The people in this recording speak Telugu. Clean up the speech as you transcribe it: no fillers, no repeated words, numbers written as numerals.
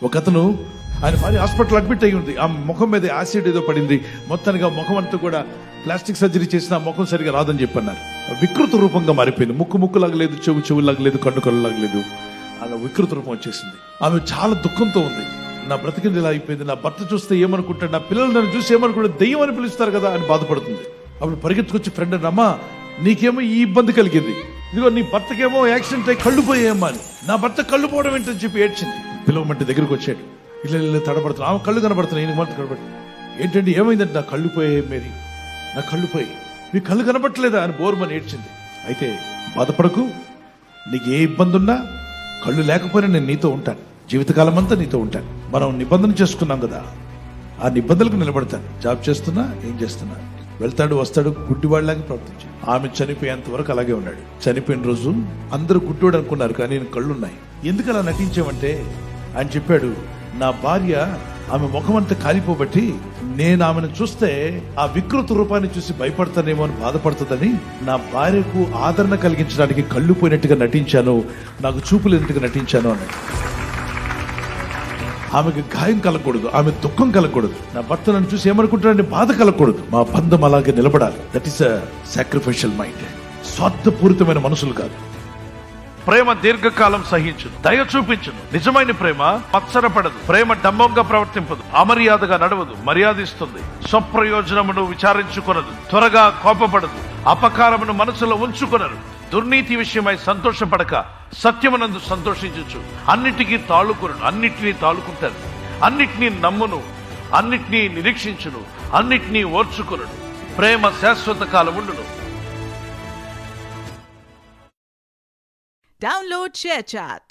ఒక అతను ఆయన భార్య హాస్పిటల్ అడ్మిట్ అయ్యి ఉంది. ఆ ముఖం మీద యాసిడ్ ఏదో పడింది. మొత్తానికి ఆ ముఖం అంతా కూడా ప్లాస్టిక్ సర్జరీ చేసిన ముఖం సరిగా రాదని చెప్పన్నారు. వికృత రూపంగా మారిపోయింది. ముక్కులాగా లేదు, చెవులాగా లేదు, కళ్ళులాగా లేదు, అలా వికృత రూపం వచ్చేసింది. ఆమె చాలా దుఃఖంతో ఉంది. నా బ్రతికింది ఇలా అయిపోయింది, నా భర్త చూస్తే ఏమనుకుంటాడు, నా పిల్లలు నన్ను చూసి ఏమనుకుంటాడు, దెయ్యం అని పిలుస్తారు కదా అని బాధపడుతుంది. అప్పుడు పరిగెత్తుకొచ్చి ఫ్రెండ్ అమ్మా నీకేమో ఈ ఇబ్బంది కలిగింది, ఇదిగో నీ భర్తకేమో యాక్సిడెంట్ అయ్యి కళ్ళు పోయేమ్మా అని. నా భర్త కళ్ళు పోవడం ఏంటని చెప్పి ఏడ్చింది. పిలవమంటే దగ్గరకు వచ్చాడు. ఇల్లు తడబడుతున్నా, ఆమె కళ్ళు కనబడుతున్నాయి, ఈయన మాత్రం కనబడుతుంది. ఏంటంటే ఏమైందంటే, నా కళ్ళు పోయాయి మేరీ, నా కళ్ళు పోయి, మీ కళ్ళు కనబట్టలేదా అని బోరుమని ఏడ్చింది. అయితే బాధపడకు, నీకు ఏ ఇబ్బంది ఉన్నా కళ్ళు లేకపోయినా నేను నీతో ఉంటాను, జీవితకాలం అంతా నీతో ఉంటాను. మనం నిబంధన చేసుకున్నాం కదా, ఆ నిబంధనలకు నిలబడతాను. జాబ్ చేస్తున్నా, ఏం చేస్తున్నా, వెళ్తాడు వస్తాడు, గుడ్డివాడిలాగా ప్రవర్తించాడు. ఆమె చనిపోయేంత వరకు అలాగే ఉన్నాడు. చనిపోయిన రోజు అందరూ గుడ్డివాడు అనుకున్నారు, కానీ నేను కళ్ళున్నాయి. ఎందుకు అలా నటించామంటే ఆయన చెప్పాడు, నా భార్య ఆమె ముఖం అంతా కాలిపోబట్టి నేను ఆమెను చూస్తే ఆ వికృత రూపాన్ని చూసి భయపడతానేమో అని బాధపడుతుందని నా భార్యకు ఆదరణ కలిగించడానికి కళ్ళు పోయినట్టుగా నటించాను, నాకు చూపు లేనట్టుగా నటించాను అన్నాడు. ఆమెకు గాయం కలగకూడదు, ఆమె దుఃఖం కలగకూడదు, నా భర్త నన్ను చూసి ఏమనుకుంటాడని బాధ కలగకూడదు. మా బంధం అలాగే నిలబడాలి. That is a sacrificial mind. స్వార్థపూరితమైన మనసులు కాదు. ప్రేమ దీర్ఘకాలం సహించును, దయ చూపించును. నిజమైన ప్రేమ మత్సరపడదు. ప్రేమ డంబంగా ప్రవర్తింపదు, అమర్యాదగా నడవదు, మర్యాదిస్తుంది. స్వప్రయోజనమును విచారించుకొనదు, త్వరగా కోపపడదు, అపకారమును మనసులో ఉంచుకొనరు. దుర్నీతి విషయమై సంతోషపడక సత్యమునందు సంతోషించు. అన్నిటినీ తాళుకుంటారు, అన్నిటినీ నమ్మును, అన్నిటినీ నిరీక్షించును, అన్నిటినీ ఓర్చుకొనును. ప్రేమ శాశ్వత కాలముండును. Download ShareChat.